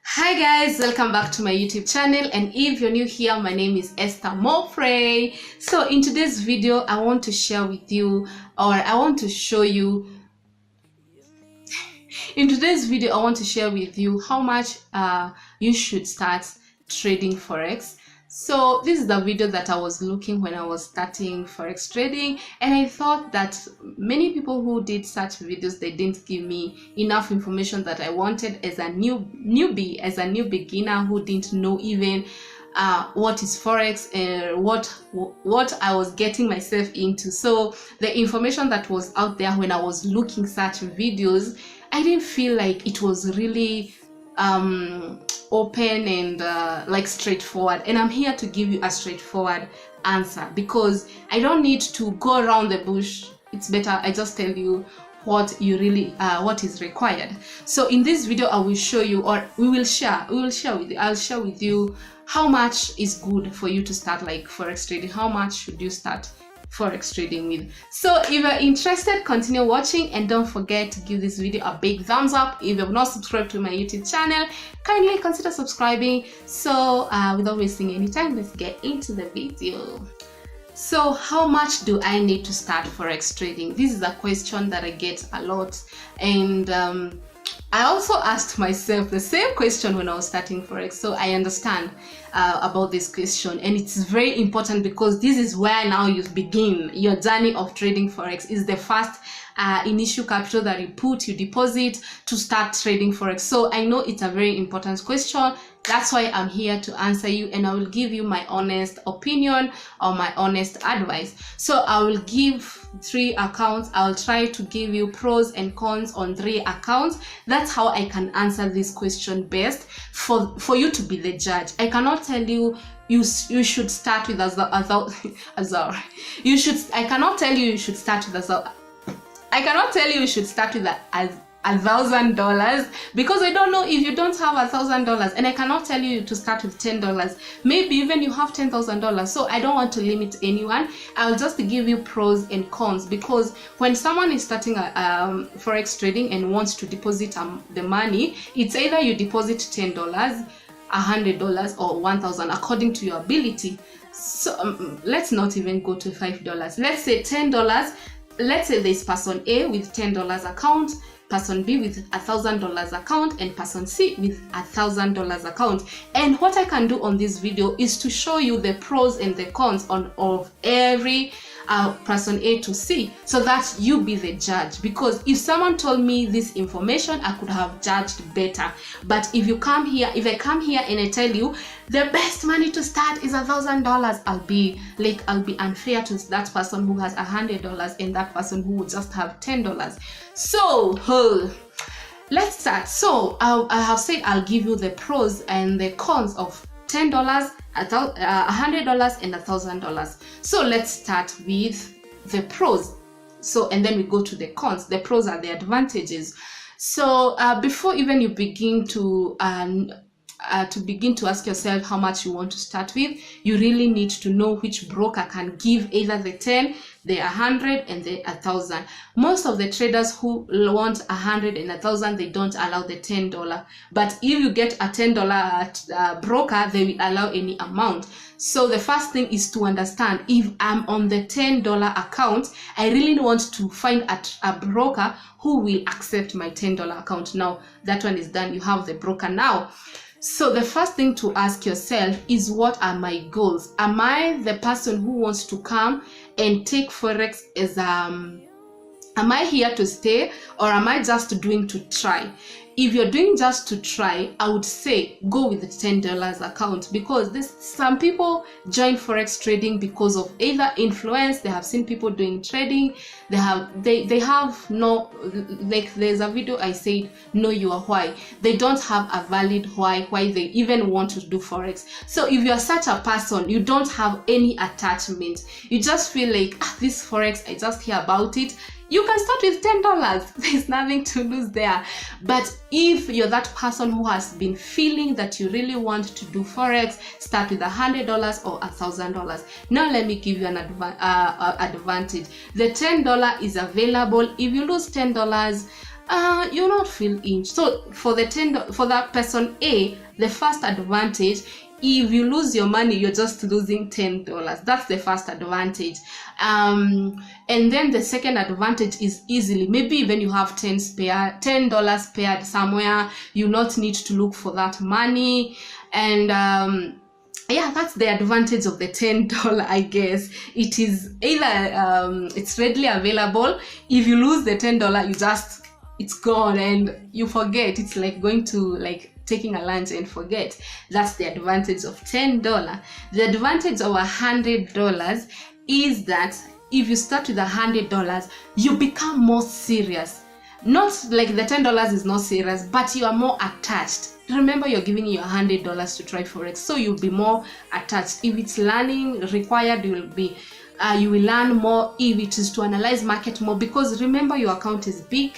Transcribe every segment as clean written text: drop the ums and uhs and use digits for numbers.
Hi guys, welcome back to my YouTube channel, and if you're new here, my name is Esther Mofrey. So in today's video, I want to share with you, or I want to show you, in today's video, I want to share with you how much you should start trading Forex. So this is the video that I was looking when I was starting Forex trading, and I thought that many people who did such videos, they didn't give me enough information that I wanted as a newbie, as a new beginner who didn't know even what is Forex and what I was getting myself into. So the information that was out there when I was looking such videos, I didn't feel like it was really open and like straightforward, and I'm here to give you a straightforward answer because I don't need to go around the bush. It's better I just tell you what you really what is required. So in this video I will show you, or I'll share with you how much is good for you to start like Forex trading. How much should you start Forex trading with? So if you're interested, continue watching, and don't forget to give this video a big thumbs up. If you have not subscribed to my YouTube channel, kindly consider subscribing. So without wasting any time, let's get into the video. So how much do I need to start Forex trading? This is a question that I get a lot, and I also asked myself the same question when I was starting Forex, so I understand about this question, and it's very important because this is where now you begin your journey of trading Forex. Is the first initial capital that you deposit to start trading Forex. So I know it's a very important question. That's why I'm here to answer you, and I will give you my honest opinion or my honest advice. So I will give 3 accounts. I'll try to give you pros and cons on 3 accounts. That's how I can answer this question best for you to be the judge. I cannot tell you you should start with I cannot tell you you should start with $1,000 because I don't know if you don't have $1,000, and I cannot tell you to start with $10. Maybe even you have $10,000. So I don't want to limit anyone. I'll just give you pros and cons, because when someone is starting Forex trading and wants to deposit the money, it's either you deposit $10, $100, or $1,000 according to your ability. So let's not even go to $5. Let's say $10. Let's say there's person A with $10 account, person B with $1,000 account, and person C with $1,000 account. And what I can do on this video is to show you the pros and the cons of every person A to C, so that you be the judge. Because if someone told me this information, I could have judged better. But if I come here and I tell you the best money to start is $1,000, I'll be unfair to that person who has $100 and that person who would just have $10. So let's start. So I have said I'll give you the pros and the cons of $10, $100, and $1,000. So let's start with the pros. So, and then we go to the cons. The pros are the advantages. So before even you begin to ask yourself how much you want to start with, you really need to know which broker can give either the 10, the 100, and the 1,000. Most of the traders who want 100 and 1,000, they don't allow the $10. But if you get a $10 broker, they will allow any amount. So the first thing is to understand, if I'm on the $10 account, I really want to find a broker who will accept my $10 account. Now that one is done, you have the broker now. So the first thing to ask yourself is, what are my goals? Am I the person who wants to come and take Forex as am I here to stay, or am I just doing to try? If you're doing just to try, I would say go with the $10 account, because some people join Forex trading because of either influence. They have seen people doing trading. They have no, like there's a video I said, know your why. They don't have a valid why they even want to do Forex. So if you're such a person, you don't have any attachment, you just feel like this Forex, I just hear about it, you can start with $10. There's nothing to lose there. But if you're that person who has been feeling that you really want to do Forex, start with $100 or $1,000. Now let me give you an advantage. The $10 is available. If you lose $10, you not feel inch. So for that person A, the first advantage, if you lose your money, you're just losing $10. That's the first advantage. And then the second advantage is easily, maybe even you have $10 spared somewhere, you not need to look for that money. And yeah, that's the advantage of the $10, I guess. It is either it's readily available. If you lose the $10, it's gone and you forget. It's like going to taking a lunch and forget. That's the advantage of $10. The advantage of $100 is that if you start with $100, you become more serious. Not like the $10 is not serious, but you are more attached. Remember, you're giving your $100 to try Forex, so you'll be more attached. If it's learning required, you will learn more. If it is to analyze market more, because remember, your account is big.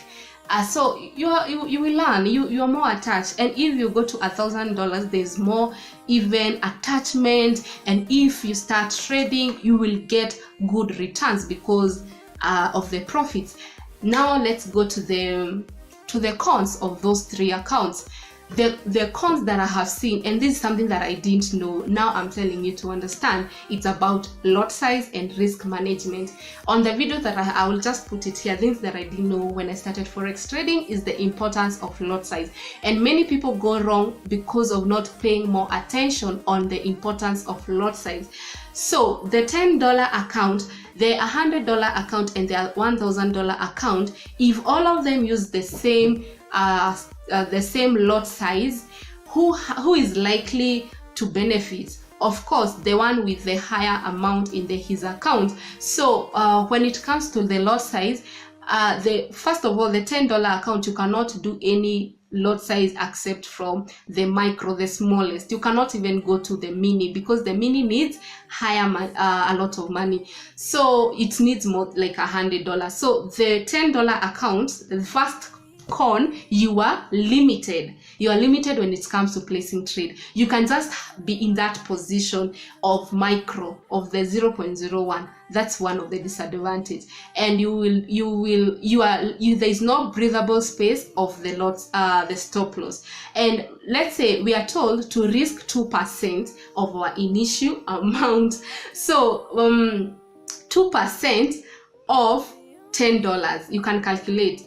So you will learn, you are more attached. And if you go to $1,000, there's more even attachment, and if you start trading, you will get good returns because of the profits. Now let's go to the cons of those three accounts. The cons that I have seen, and this is something that I didn't know, now I'm telling you to understand. It's about lot size and risk management. On the video that I will just put it here, things that I didn't know when I started Forex trading is the importance of lot size. And many people go wrong because of not paying more attention on the importance of lot size. So the $10 account, the $100 account, and the $1,000 account, if all of them use the same lot size, who is likely to benefit? Of course, the one with the higher amount in his account. So when it comes to the lot size, first of all, the $10 account, you cannot do any lot size except from the micro, the smallest. You cannot even go to the mini because the mini needs a lot of money. So it needs more like $100. So the $10 account, the first con, you are limited. You are limited when it comes to placing trade. You can just be in that position of micro, of the 0.01. That's one of the disadvantages. And there is no breathable space of the lots, the stop loss. And let's say we are told to risk 2% of our initial amount. So 2% of $10, you can calculate.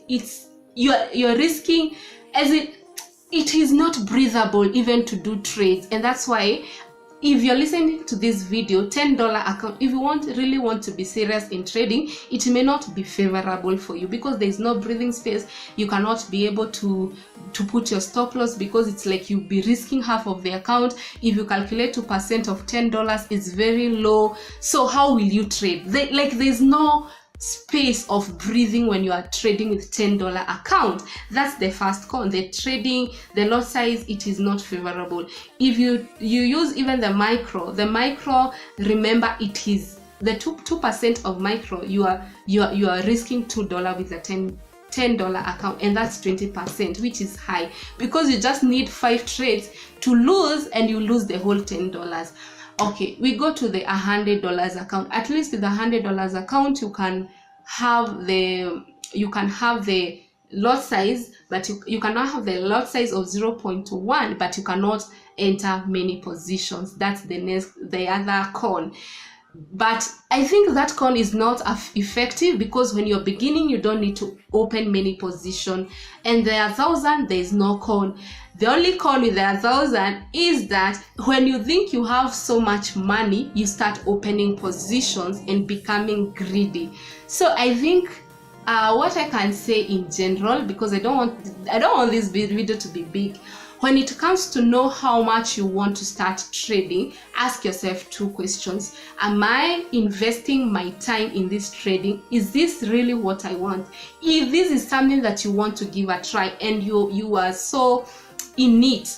You're risking, as it is not breathable even to do trades. And that's why if you're listening to this video, $10 account, if you really want to be serious in trading, it may not be favorable for you because there's no breathing space. You cannot be able to put your stop loss because it's like you'll be risking half of the account. If you calculate 2% of $10, it's very low. So how will you trade? There's no space of breathing when you are trading with $10 account. That's the first con. The lot size, it is not favorable. If you use even the micro, remember, it is the 2% of micro. You are risking $2 with a $10 account, and that's 20%, which is high because you just need 5 trades to lose, and you lose the whole $10. Okay, we go to the $100 account. At least with the $100 account, you can have the lot size, but you cannot have the lot size of 0.1, but you cannot enter many positions. That's the other con. But I think that con is not effective because when you're beginning, you don't need to open many positions. And the 1,000, there is no con. The only con with the 1,000 is that when you think you have so much money, you start opening positions and becoming greedy. So I think what I can say in general, because I don't want this video to be big. When it comes to know how much you want to start trading, ask yourself 2 questions. Am I investing my time in this trading? Is this really what I want? If this is something that you want to give a try and you are so in it,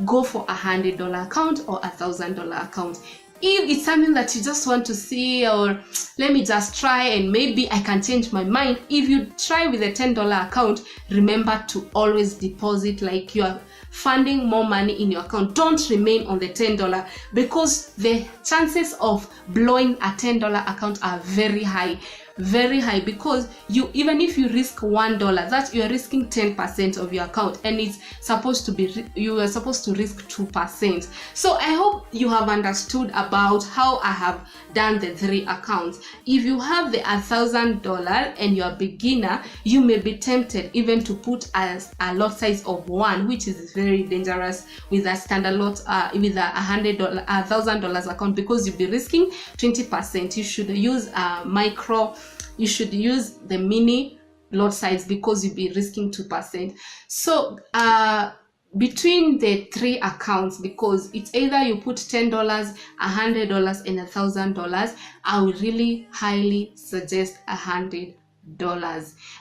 go for a $100 account or a $1,000 account. If it's something that you just want to see, or let me just try and maybe I can change my mind, if you try with a $10 account, remember to always deposit, like you are funding more money in your account. Don't remain on the $10 because the chances of blowing a $10 account are very high. very high, because even if you risk $1, that you're risking 10% of your account, and it's supposed to be you are supposed to risk 2%. So I hope you have understood about how I have done the 3 accounts. If you have the $1,000 and you're a beginner, you may be tempted even to put a lot size of 1, which is very dangerous with a standard lot, with a $1,000 account, because you'll be risking 20%. You should use a micro. You should use the mini lot size, because you'll be risking 2%. So between the 3 accounts, because it's either you put $10, $100, and $1,000, I would really highly suggest $100.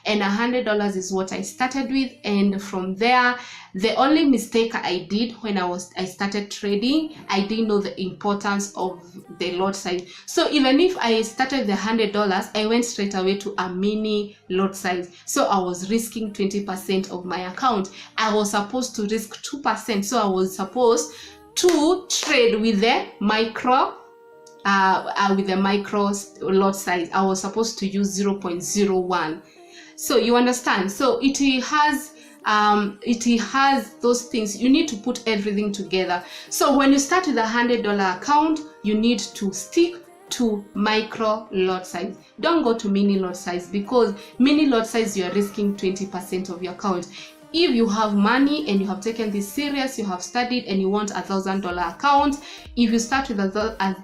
And $100 is what I started with, and from there, the only mistake I did when I started trading, I didn't know the importance of the lot size. So even if I started the $100, I went straight away to a mini lot size, so I was risking 20% of my account. I was supposed to risk 2%, so I was supposed to trade with the micro lot size. I was supposed to use 0.01. So you understand? So it has those things. You need to put everything together. So when you start with a $100 account, you need to stick to micro lot size. Don't go to mini lot size, because mini lot size you are risking 20% of your account. If you have money and you have taken this serious, you have studied, and you want a $1,000 account, if you start with a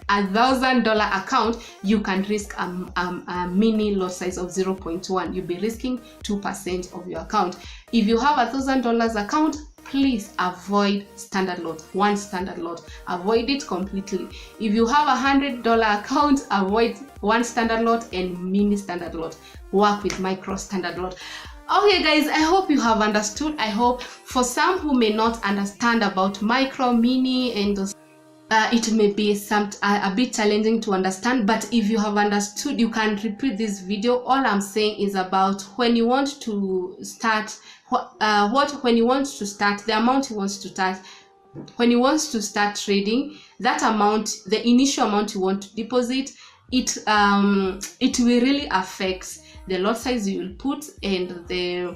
$1,000 account, you can risk a mini lot size of 0.1. You'll be risking 2% of your account. If you have a $1,000 account, please avoid standard lot, 1 standard lot. Avoid it completely. If you have a $100 account, avoid 1 standard lot and mini standard lot. Work with micro standard lot. Okay guys, I hope you have understood. I hope for some who may not understand about micro, mini, and those, it may be a bit challenging to understand, but if you have understood, you can repeat this video. All I'm saying is about when you want to start, when you want to start, the amount you want to start. When you want to start trading, that amount, the initial amount you want to deposit, it will really affect the lot size you will put and the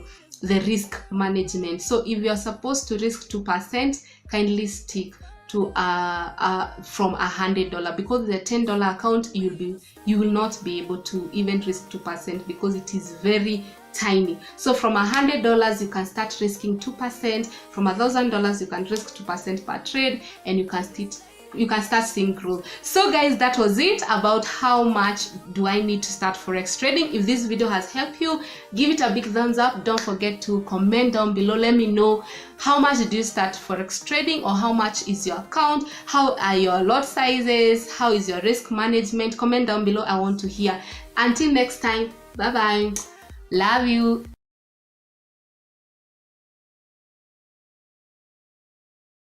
risk management. So if you are supposed to risk 2%, kindly stick to from $100, because the $10 account you will not be able to even risk 2%, because it is very tiny. So from $100 you can start risking 2%. From $1,000 you can risk 2% per trade, and you can start seeing growth. So guys, that was it about how much do I need to start forex trading. If this video has helped you, give it a big thumbs up. Don't forget to comment down below. Let me know how much did you start forex trading, or how much is your account, how are your lot sizes, how is your risk management. Comment down below. I want to hear. Until next time, bye bye. Love you.